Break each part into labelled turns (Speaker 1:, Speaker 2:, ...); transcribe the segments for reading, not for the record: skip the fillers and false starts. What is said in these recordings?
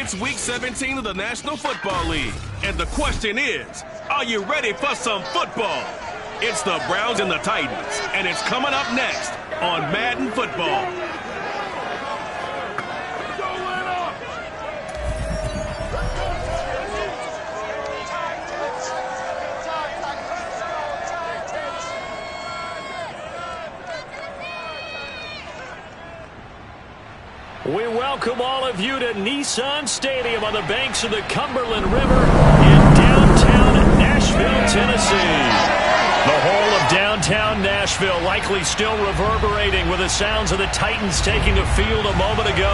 Speaker 1: It's Week 17 of the National Football League. And the question is, are you ready for some football? It's the Browns and the Titans, and it's coming up next on Madden Football.
Speaker 2: We welcome all of you to Nissan Stadium on the banks of the Cumberland River in downtown Nashville, Tennessee. The whole of downtown Nashville likely still reverberating with the sounds of the Titans taking the field a moment ago.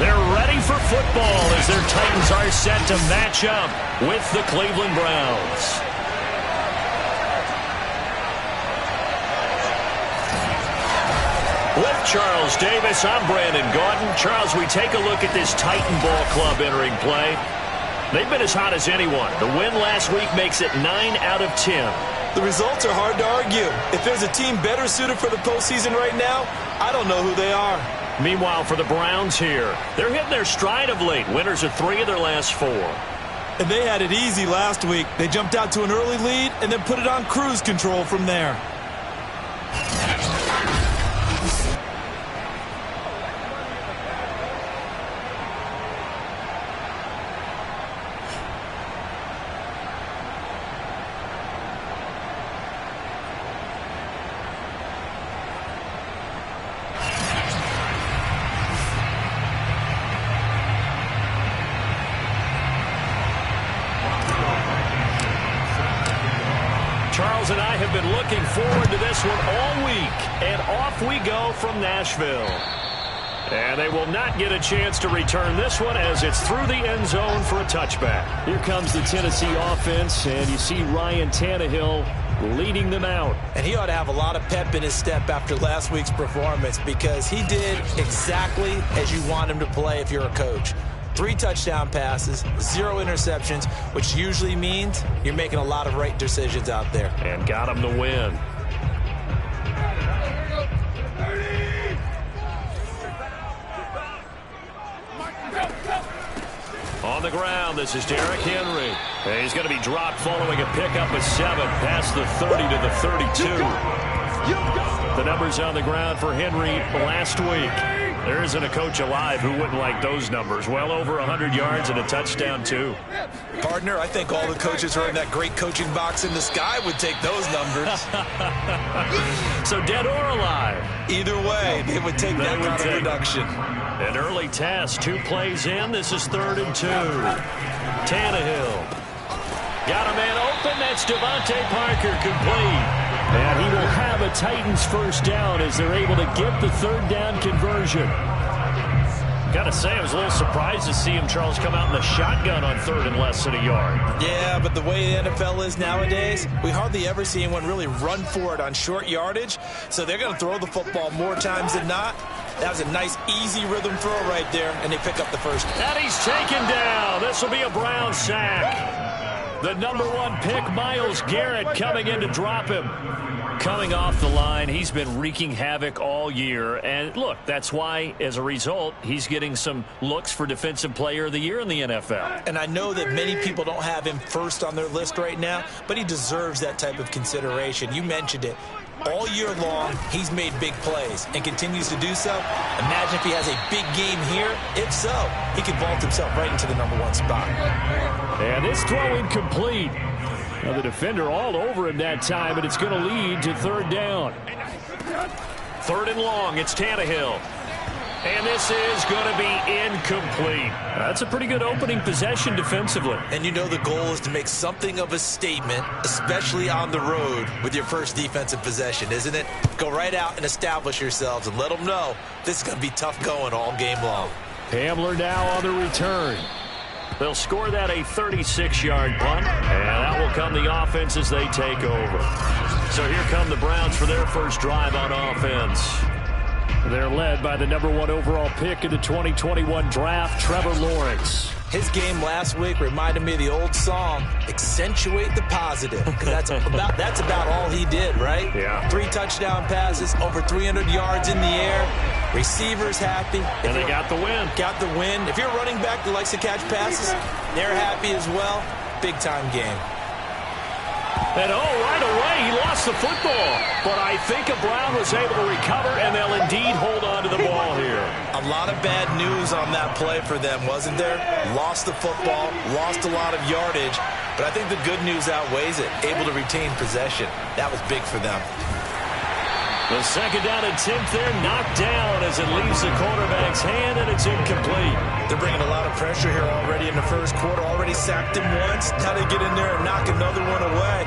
Speaker 2: They're ready for football as their Titans are set to match up with the Cleveland Browns. With Charles Davis, I'm Brandon Gordon. Charles, we take a look at this Titan Ball Club entering play. They've been as hot as anyone. The win last week makes it 9 out of 10.
Speaker 3: The results are hard to argue. If there's a team better suited for the postseason right now, I don't know who they are.
Speaker 2: Meanwhile, for the Browns here, they're hitting their stride of late. Winners of 3 of their last 4.
Speaker 3: And they had it easy last week. They jumped out to an early lead and then put it on cruise control from there.
Speaker 2: Charles and I have been looking forward to this one all week, and off we go from Nashville. And they will not get a chance to return this one as it's through the end zone for a touchback. Here comes the Tennessee offense, and you see Ryan Tannehill leading them out.
Speaker 3: And he ought to have a lot of pep in his step after last week's performance because he did exactly as you want him to play if you're a coach. 3 touchdown passes, 0 interceptions, which usually means you're making a lot of right decisions out there.
Speaker 2: And got him the win. On the ground, this is Derrick Henry. And he's going to be dropped following a pickup of 7 past the 30 to the 32. The numbers on the ground for Henry last week. There isn't a coach alive who wouldn't like those numbers. Well over 100 yards and a touchdown, too.
Speaker 3: Partner, I think all the coaches who are in that great coaching box in the sky would take those numbers.
Speaker 2: So dead or alive?
Speaker 3: Either way, they would take that kind of production.
Speaker 2: An early test, 2 plays in. This is 3rd and 2. Tannehill. Got a man open. That's Devontae Parker complete. And he will have a Titans first down as they're able to get the 3rd down conversion. Got to say, I was a little surprised to see him, Charles, come out in the shotgun on 3rd and less than a yard.
Speaker 3: Yeah, but the way the NFL is nowadays, we hardly ever see anyone really run for it on short yardage. So they're going to throw the football more times than not. That was a nice, easy rhythm throw right there, and they pick up the first.
Speaker 2: And he's taken down. This will be a Brown sack. The number 1 pick, Myles Garrett, coming in to drop him. Coming off the line, he's been wreaking havoc all year. And look, that's why, as a result, he's getting some looks for Defensive Player of the Year in the NFL.
Speaker 3: And I know that many people don't have him first on their list right now, but he deserves that type of consideration. You mentioned it. All year long, he's made big plays and continues to do so. Imagine if he has a big game here. If so, he could vault himself right into the number 1 spot.
Speaker 2: And this throw incomplete. Now the defender all over him that time, and it's going to lead to 3rd down. 3rd and long, it's Tannehill. And this is going to be incomplete. That's a pretty good opening possession defensively.
Speaker 3: And you know the goal is to make something of a statement, especially on the road with your first defensive possession, isn't it? Go right out and establish yourselves and let them know this is going to be tough going all game long.
Speaker 2: Hamler now on the return. They'll score that a 36-yard punt, and that will come the offense as they take over. So here come the Browns for their first drive on offense. They're led by the number 1 overall pick in the 2021 draft, Trevor Lawrence.
Speaker 3: His game last week reminded me of the old song, accentuate the positive, because that's about all he did, right?
Speaker 2: Yeah.
Speaker 3: 3 touchdown passes, over 300 yards in the air. Receivers happy.
Speaker 2: And they got the win.
Speaker 3: Got the win. If you're a running back that likes to catch passes, they're happy as well. Big-time game.
Speaker 2: And right away, he lost the football. But I think Brown was able to recover, and they'll indeed hold on to the ball here.
Speaker 3: A lot of bad news on that play for them, wasn't there? Lost the football, lost a lot of yardage, but I think the good news outweighs it. Able to retain possession. That was big for them.
Speaker 2: The second down attempt there knocked down as it leaves the quarterback's hand, and it's incomplete.
Speaker 3: They're bringing a lot of pressure here already in the first quarter. Already sacked him once. Now they get in there and knock another one away.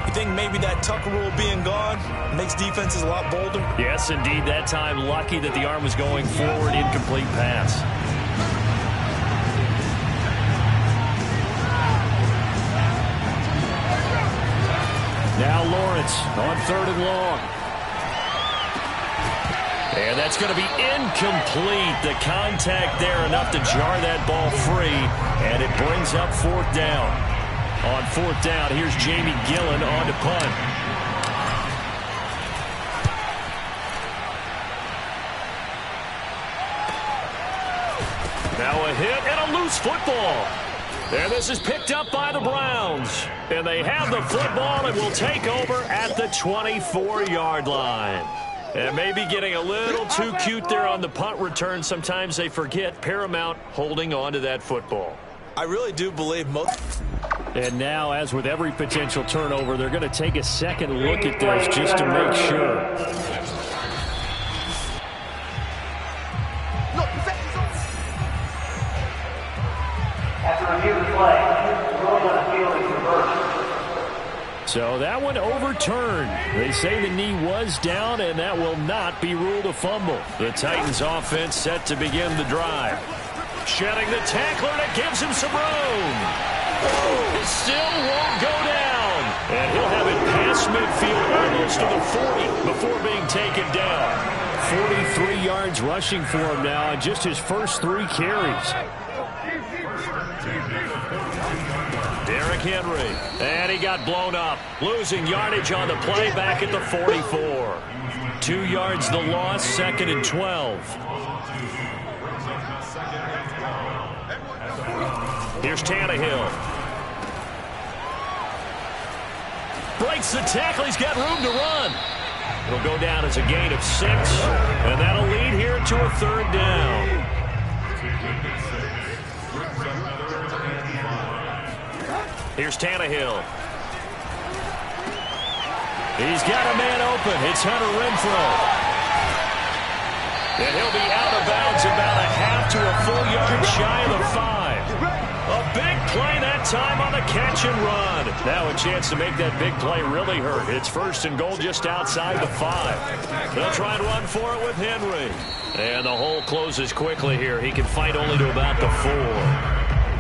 Speaker 3: You think maybe that Tucker rule being gone makes defenses a lot bolder?
Speaker 2: Yes, indeed. That time, lucky that the arm was going forward. Incomplete pass. Now Lawrence on 3rd and long. And that's going to be incomplete. The contact there enough to jar that ball free. And it brings up 4th down. On 4th down, here's Jamie Gillen on to punt. Now a hit and a loose football. And this is picked up by the Browns. And they have the football and will take over at the 24-yard line. And maybe getting a little too cute there on the punt return. Sometimes they forget Paramount holding on to that football.
Speaker 3: I really do believe most...
Speaker 2: And now, as with every potential turnover, they're going to take a second look at this just to make sure.
Speaker 4: After review of the play, ruling on the field is reversed.
Speaker 2: So that one overturned. They say the knee was down, and that will not be ruled a fumble. The Titans offense set to begin the drive. Shedding the tackler, and it gives him some room. It still won't go down. And he'll have it past midfield almost to the 40 before being taken down. 43 yards rushing for him now on just his first 3 carries. Derrick Henry. And he got blown up. Losing yardage on the play back at the 44. 2 yards the loss, 2nd and 12. Here's Tannehill. Breaks the tackle. He's got room to run. It'll go down as a gain of 6. And that'll lead here to a 3rd down. Here's Tannehill. He's got a man open. It's Hunter Renfrow. And he'll be out of bounds about a half to a full yard shy of the 5. A big play that time on the catch and run. Now a chance to make that big play really hurt. It's 1st and goal just outside the 5. They'll try and run for it with Henry. And the hole closes quickly here. He can fight only to about the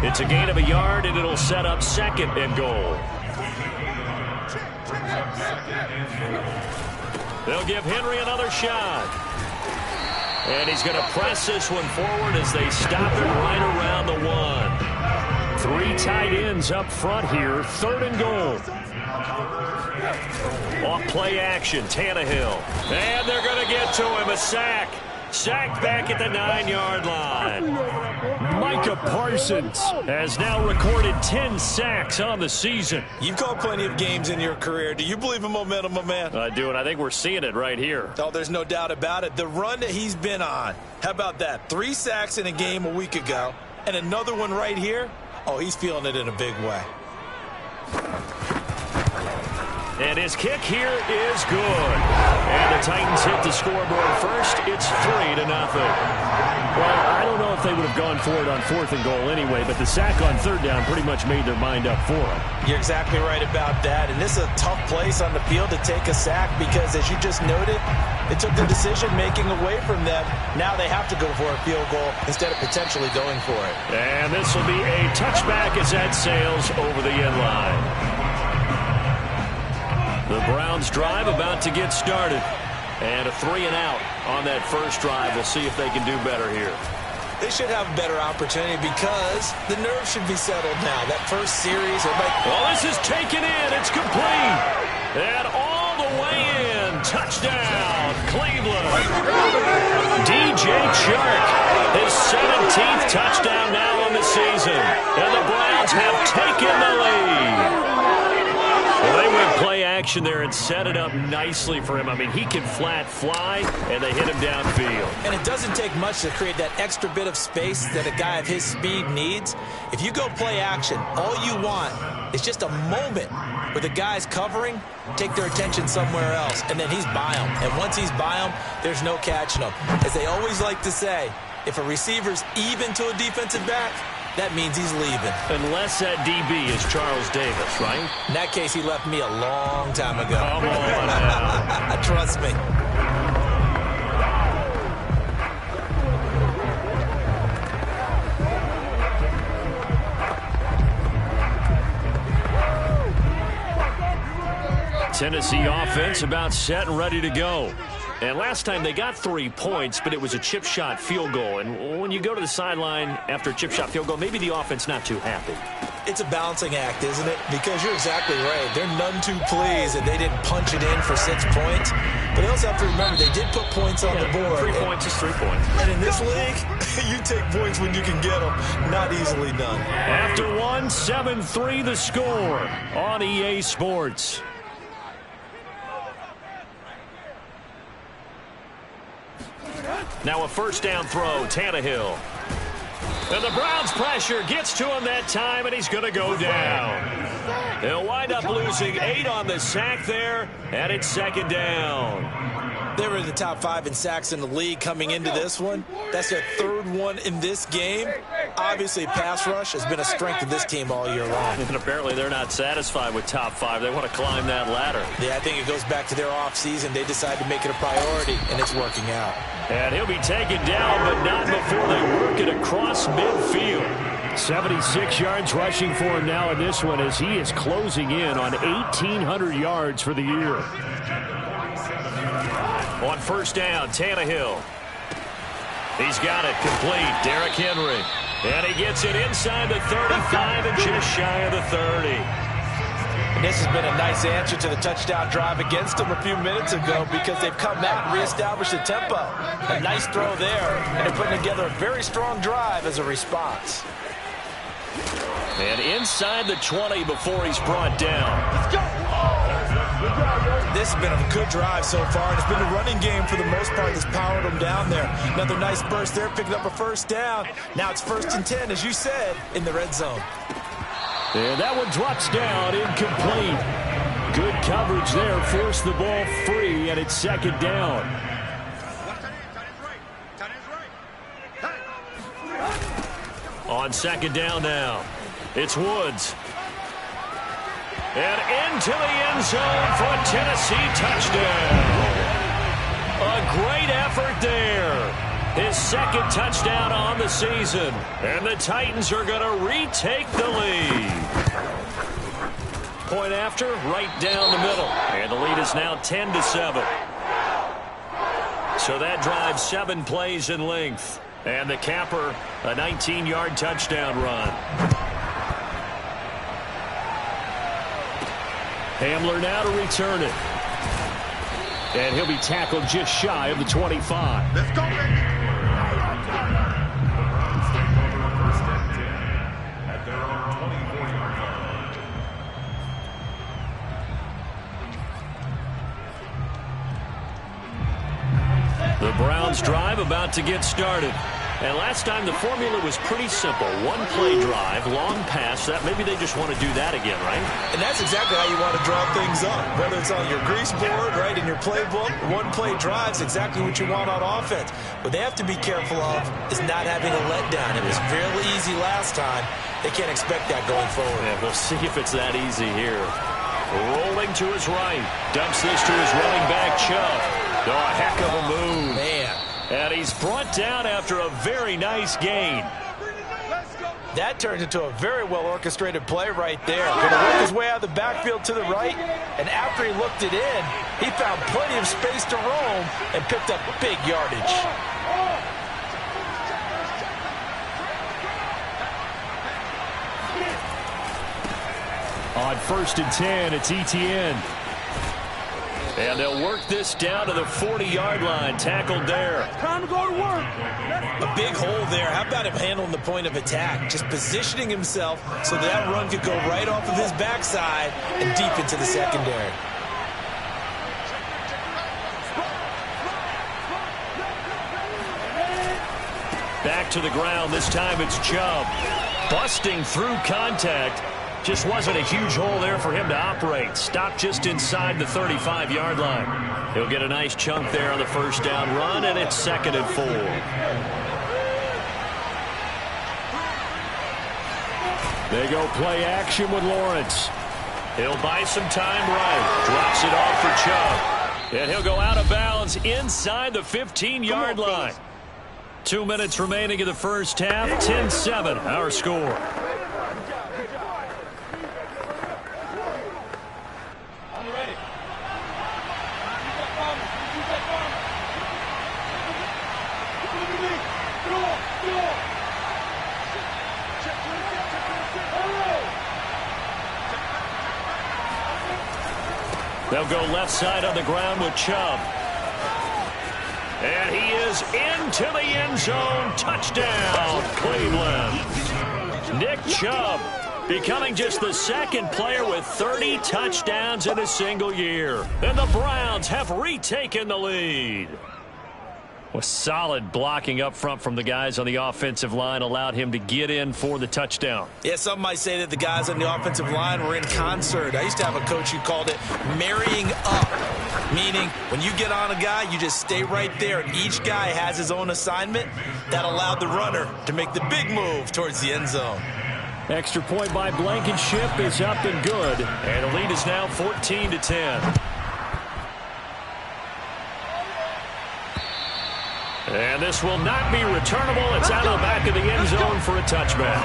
Speaker 2: 4. It's a gain of a yard, and it'll set up 2nd and goal. They'll give Henry another shot. And he's going to press this one forward as they stop it right around the 1. 3 tight ends up front here. 3rd and goal. Off play action, Tannehill. And they're going to get to him. A sack. Sacked back at the 9-yard line. Micah Parsons has now recorded 10 sacks on the season.
Speaker 3: You've called plenty of games in your career. Do you believe in momentum, my man?
Speaker 2: I do, and I think we're seeing it right here.
Speaker 3: Oh, there's no doubt about it. The run that he's been on. How about that? 3 sacks in a game a week ago, and another one right here. Oh, he's feeling it in a big way.
Speaker 2: And his kick here is good. And the Titans hit the scoreboard first. It's 3-0. Well, I don't know if they would have gone for it on 4th and goal anyway, but the sack on 3rd down pretty much made their mind up for them.
Speaker 3: You're exactly right about that. And this is a tough place on the field to take a sack because, as you just noted, it took the decision-making away from them. Now they have to go for a field goal instead of potentially going for it.
Speaker 2: And this will be a touchback as that sails over the end line. The Browns drive about to get started. And a 3-and-out on that first drive. We'll see if they can do better here.
Speaker 3: They should have a better opportunity because the nerves should be settled now. That first series,
Speaker 2: well, this is taken in. It's complete. And all the way in. Touchdown, Cleveland. DJ Chark, his 17th touchdown now on the season. And the Browns have taken the lead. Well, they went play action there and set it up nicely for him. I mean, he can flat fly, and they hit him downfield.
Speaker 3: And it doesn't take much to create that extra bit of space that a guy of his speed needs. If you go play action, all you want is just a moment where the guy's covering, take their attention somewhere else, and then he's by him. And once he's by him, there's no catching him. As they always like to say, if a receiver's even to a defensive back, that means he's leaving.
Speaker 2: Unless that DB is Charles Davis, right?
Speaker 3: In that case, he left me a long time ago.
Speaker 2: Come on now.
Speaker 3: Trust me.
Speaker 2: Tennessee offense about set and ready to go. And last time they got 3 points, but it was a chip shot field goal. And when you go to the sideline after a chip shot field goal, maybe the offense not too happy.
Speaker 3: It's a balancing act, isn't it? Because you're exactly right. They're none too pleased that they didn't punch it in for 6 points. But they also have to remember they did put points on the board.
Speaker 2: 3 points is 3 points.
Speaker 3: And in this league, you take points when you can get them. Not easily done.
Speaker 2: After one, 7-3 the score on EA Sports. Now a first down throw, Tannehill. And the Browns pressure gets to him that time, and he's going to go down. They'll wind up losing 8 on the sack there, and it's second down.
Speaker 3: They were in the top 5 in sacks in the league coming into this one. That's their 3rd one in this game. Obviously, pass rush has been a strength of this team all year long.
Speaker 2: And apparently they're not satisfied with top 5. They want to climb that ladder.
Speaker 3: Yeah, I think it goes back to their offseason. They decided to make it a priority, and it's working out.
Speaker 2: And he'll be taken down, but not before they work it across midfield. 76 yards rushing for him now in this one as he is closing in on 1,800 yards for the year. On first down, Tannehill. He's got it complete. Derrick Henry. And he gets it inside the 35 and just shy of the 30.
Speaker 3: And this has been a nice answer to the touchdown drive against them a few minutes ago because they've come back and reestablished the tempo. A nice throw there, and they're putting together a very strong drive as a response.
Speaker 2: And inside the 20 before he's brought down.
Speaker 3: Let's go! This has been a good drive so far, and it's been the running game for the most part that's powered them down there. Another nice burst there, picking up a first down. Now it's 1st and 10, as you said, in the red zone.
Speaker 2: And that one drops down, incomplete. Good coverage there, forced the ball free, and it's second down. On second down now, it's Woods. And into the end zone for a Tennessee touchdown. A great effort there. His 2nd touchdown on the season. And the Titans are going to retake the lead. Point after, right down the middle. And the lead is now 10-7. So that drives 7 plays in length. And the capper, a 19-yard touchdown run. Hamler now to return it. And he'll be tackled just shy of the 25.
Speaker 5: Let's go, at their own 24-yard line.
Speaker 2: The Browns drive about to get started. And last time the formula was pretty simple. 1-play drive, long pass. That maybe they just want to do that again, right?
Speaker 3: And that's exactly how you want to draw things up. Whether it's on your grease board, right, in your playbook, 1-play drive is exactly what you want on offense. What they have to be careful of is not having a letdown. It was fairly easy last time. They can't expect that going forward.
Speaker 2: Yeah, we'll see if it's that easy here. Rolling to his right. Dumps this to his running back, Chubb. Oh, a heck of a move.
Speaker 3: Man.
Speaker 2: And he's brought down after a very nice gain.
Speaker 3: That turned into a very well-orchestrated play right there. Going to work his way out of the backfield to the right, and after he looked it in, he found plenty of space to roam and picked up big yardage.
Speaker 2: On 1st and 10, it's Etienne. And they'll work this down to the 40-yard line. Tackled there.
Speaker 3: Time to go to work. A big hole there. How about him handling the point of attack? Just positioning himself so that run could go right off of his backside and deep into the secondary.
Speaker 2: Back to the ground. This time it's Chubb. Busting through contact. Just wasn't a huge hole there for him to operate. Stopped just inside the 35-yard line. He'll get a nice chunk there on the first down run, and it's 2nd and 4. They go play action with Lawrence. He'll buy some time right. Drops it off for Chubb. And he'll go out of bounds inside the 15-yard line. 2 minutes remaining in the first half. 10-7, our score. They'll go left side on the ground with Chubb. And he is into the end zone. Touchdown, Cleveland. Nick Chubb becoming just the 2nd player with 30 touchdowns in a single year. And the Browns have retaken the lead. With solid blocking up front from the guys on the offensive line allowed him to get in for the touchdown.
Speaker 3: Yeah, some might say that the guys on the offensive line were in concert. I used to have a coach who called it marrying up, meaning when you get on a guy, you just stay right there. Each guy has his own assignment. That allowed the runner to make the big move towards the end zone.
Speaker 2: Extra point by Blankenship is up and good. And the lead is now 14-10. And this will not be returnable. It's out of the back of the end zone for a touchback.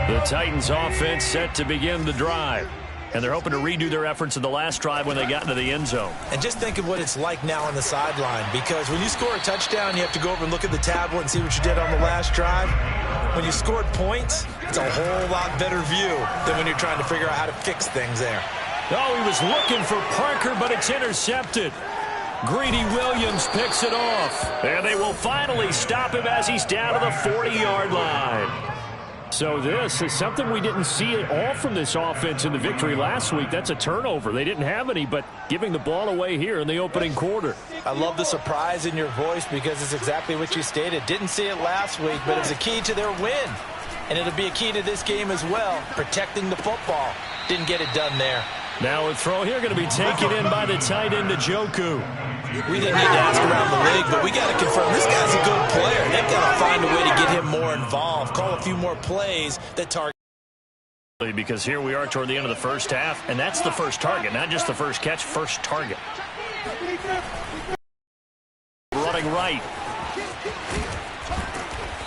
Speaker 2: The Titans offense set to begin the drive. And they're hoping to redo their efforts in the last drive when they got into the end zone.
Speaker 3: And just think of what it's like now on the sideline, because when you score a touchdown, you have to go over and look at the tablet and see what you did on the last drive. When you scored points, it's a whole lot better view than when you're trying to figure out how to fix things there.
Speaker 2: Oh, he was looking for Parker, but it's intercepted. Greedy Williams picks it off. And they will finally stop him as he's down to the 40-yard line. So this is something we didn't see at all from this offense in the victory last week. That's a turnover. They didn't have any, but giving the ball away here in the opening quarter.
Speaker 3: I love the surprise in your voice because it's exactly what you stated. Didn't see it last week, but it was a key to their win. And it'll be a key to this game as well, protecting the football. Didn't get it done there.
Speaker 2: Now a throw here going to be taken in by the tight end, Njoku.
Speaker 3: We didn't need to ask around the league, but we got to confirm this guy's a good player. They've got to find a way to get him more involved, call a few more plays that target.
Speaker 2: Because here we are toward the end of the first half, and that's the first target, not just the first catch, first target. Running right.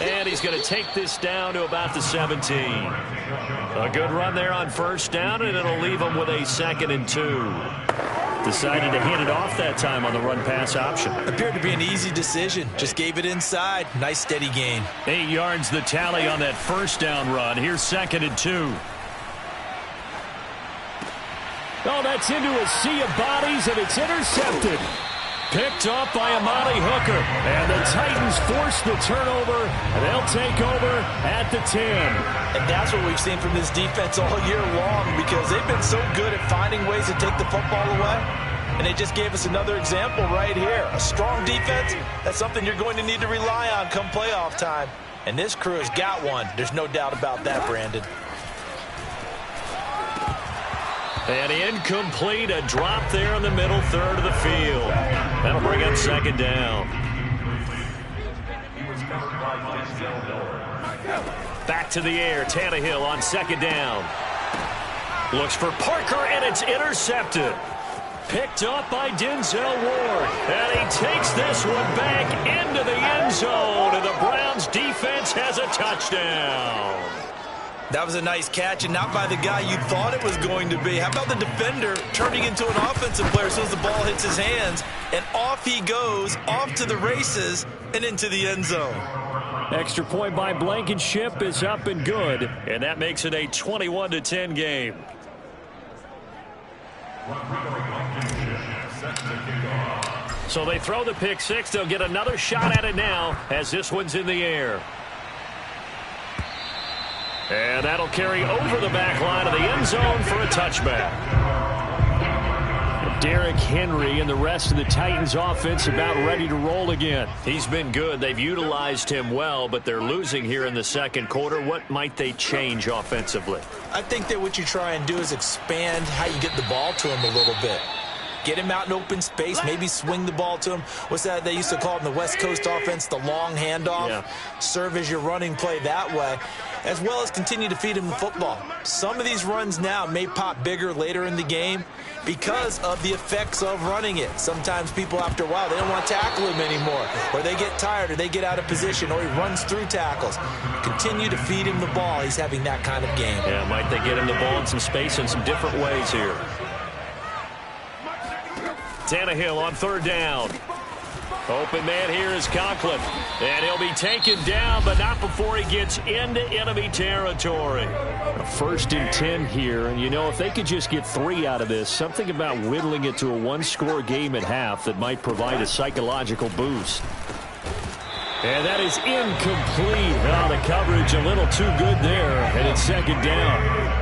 Speaker 2: And he's going to take this down to about the 17. A good run there on first down, and it'll leave him with a 2nd and 2. Decided to hand it off that time on the run-pass option.
Speaker 3: Appeared to be an easy decision. Just gave it inside. Nice steady gain.
Speaker 2: 8 yards the tally on that first down run. Here's 2nd and 2. Oh, that's into a sea of bodies, and it's intercepted. Picked up by Amani Hooker. And the Titans force the turnover, and they'll take over at the 10.
Speaker 3: And that's what we've seen from this defense all year long, because they've been so good at finding ways to take the football away. And they just gave us another example right here. A strong defense, that's something you're going to need to rely on come playoff time. And this crew has got one. There's no doubt about that, Brandon.
Speaker 2: And incomplete, a drop there in the middle third of the field. That'll bring up 2nd down. Back to the air, Tannehill on 2nd down. Looks for Parker, and it's intercepted. Picked up by Denzel Ward. And he takes this one back into the end zone, and the Browns defense has a touchdown.
Speaker 3: That was a nice catch, and not by the guy you thought it was going to be. How about the defender turning into an offensive player as soon as the ball hits his hands, and off he goes, off to the races, and into the end zone.
Speaker 2: Extra point by Blankenship is up and good, and that makes it a 21-10 game. So they throw the pick six. They'll get another shot at it now as this one's in the air. And that'll carry over the back line of the end zone for a touchback. Derrick Henry and the rest of the Titans offense about ready to roll again. He's been good. They've utilized him well, but they're losing here in the second quarter. What might they change offensively?
Speaker 3: I think that what you try and do is expand how you get the ball to him a little bit. Get him out in open space, maybe swing the ball to him. What's that they used to call it in the West Coast offense, the long handoff? Yeah. Serve as your running play that way, as well as continue to feed him the football. Some of these runs now may pop bigger later in the game because of the effects of running it. Sometimes people, after a while, they don't want to tackle him anymore, or they get tired, or they get out of position, or he runs through tackles. Continue to feed him the ball. He's having that kind of game.
Speaker 2: Yeah, might they get him the ball in some space in some different ways here. Tannehill on third down. Open man here is Conklin. And he'll be taken down, but not before he gets into enemy territory. A 1st and 10 here. And, you know, if they could just get 3 out of this, something about whittling it to a one-score game at half that might provide a psychological boost. And that is incomplete. Oh, the coverage a little too good there. And it's second down.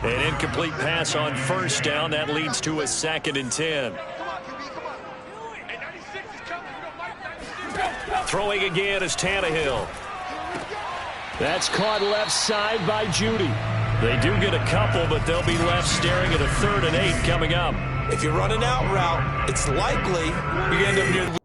Speaker 2: An incomplete pass on first down. That leads to a 2nd and 10. Throwing again is Tannehill. That's caught left side by Judy. They do get a couple, but they'll be left staring at a 3rd and 8 coming up.
Speaker 3: If you're running out route, it's likely you're going to end up near the